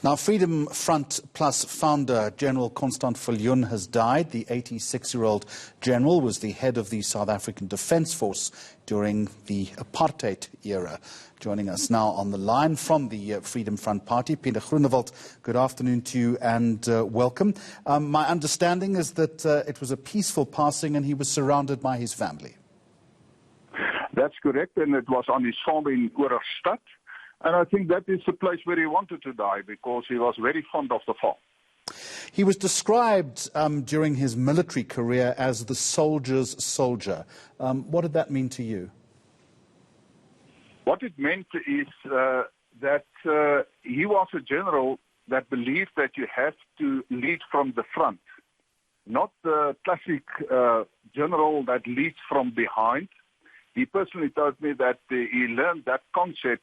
Now, Freedom Front Plus founder General Constand Viljoen has died. The 86-year-old general was the head of the South African Defence Force during the apartheid era. Joining us now on the line from the Freedom Front Party, Pieter Groenewald. Good afternoon to you and welcome. My understanding is that it was a peaceful passing and he was surrounded by his family. That's correct, and it was on his farm in Oorstad. And I think that is the place where he wanted to die because he was very fond of the farm. He was described during his military career as the soldier's soldier. What did that mean to you? What it meant is that he was a general that believed that you have to lead from the front, not the classic general that leads from behind. He personally told me that he learned that concept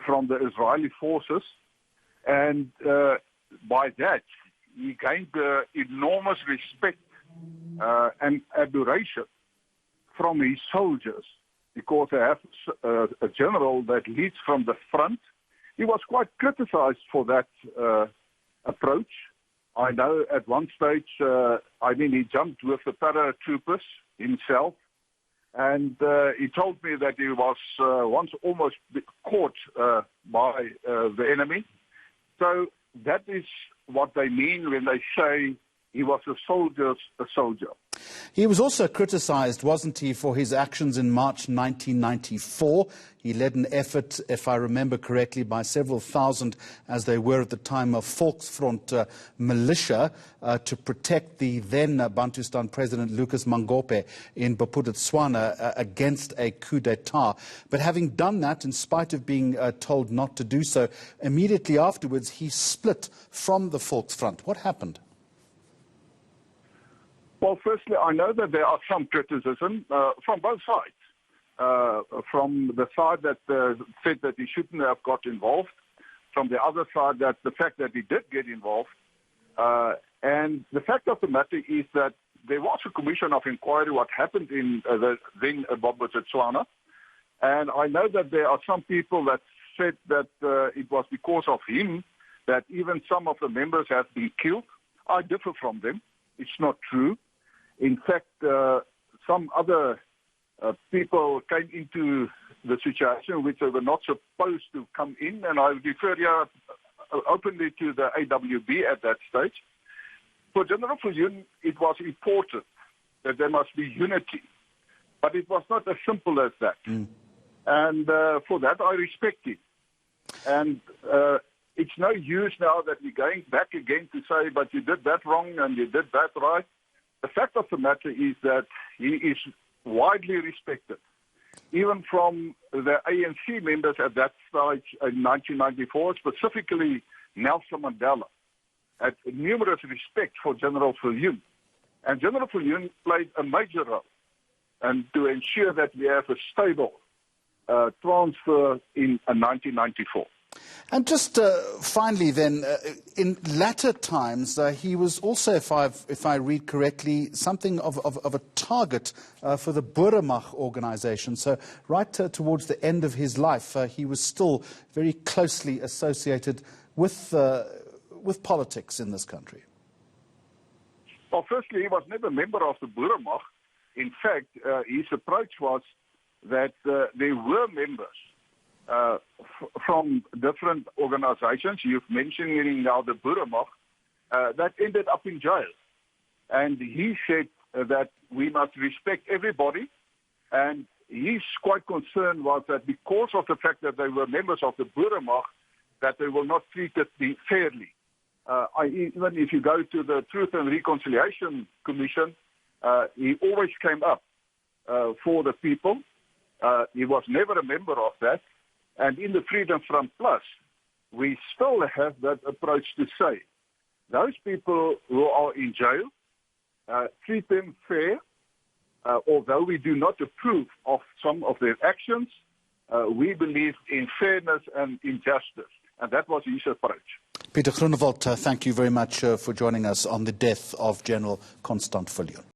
from the Israeli forces, and by that he gained enormous respect and adoration from his soldiers, because they have a general that leads from the front. He was quite criticized for that approach. I know at one stage, he jumped with the paratroopers himself. And he told me that he was once almost caught by the enemy. So that is what they mean when they say he was a soldier. He was also criticized, wasn't he, for his actions in March 1994. He led an effort, if I remember correctly, by several thousand, as they were at the time, of Volksfront militia to protect the then Bantustan President Lucas Mangope in Bophuthatswana against a coup d'etat. But having done that, in spite of being told not to do so, immediately afterwards he split from the Volksfront. What happened? Well, firstly, I know that there are some criticism from both sides. From the side that said that he shouldn't have got involved, from the other side that the fact that he did get involved. And the fact of the matter is that there was a commission of inquiry what happened in the then Bophuthatswana. And I know that there are some people that said that it was because of him that even some of the members have been killed. I differ from them. It's not true. In fact, some other people came into the situation which they were not supposed to come in, and I refer here openly to the AWB at that stage. For General Viljoen, it was important that there must be unity, but it was not as simple as that. And for that, I respect it. And it's no use now that we're going back again to say, but you did that wrong and you did that right. The fact of the matter is that he is widely respected, even from the ANC members at that stage in 1994, specifically Nelson Mandela, had numerous respect for General Viljoen. And General Viljoen played a major role and to ensure that we have a stable transfer in 1994. And just finally then, in latter times, he was also, if I read correctly, something of a target for the Boeremag organization. So right towards the end of his life, he was still very closely associated with politics in this country. Well, firstly, he was never a member of the Boeremag. In fact, his approach was that there were members from different organizations, you've mentioned now the Boeremag, that ended up in jail. And he said that we must respect everybody, and his quite concern was that because of the fact that they were members of the Boeremag, that they will not treat it fairly. Even if you go to the Truth and Reconciliation Commission, he always came up for the people. He was never a member of that. And in the Freedom Front Plus, we still have that approach to say, those people who are in jail, treat them fair, although we do not approve of some of their actions, we believe in fairness and in justice. And that was his approach. Pieter Groenewald, thank you very much for joining us on the death of General Constand Viljoen.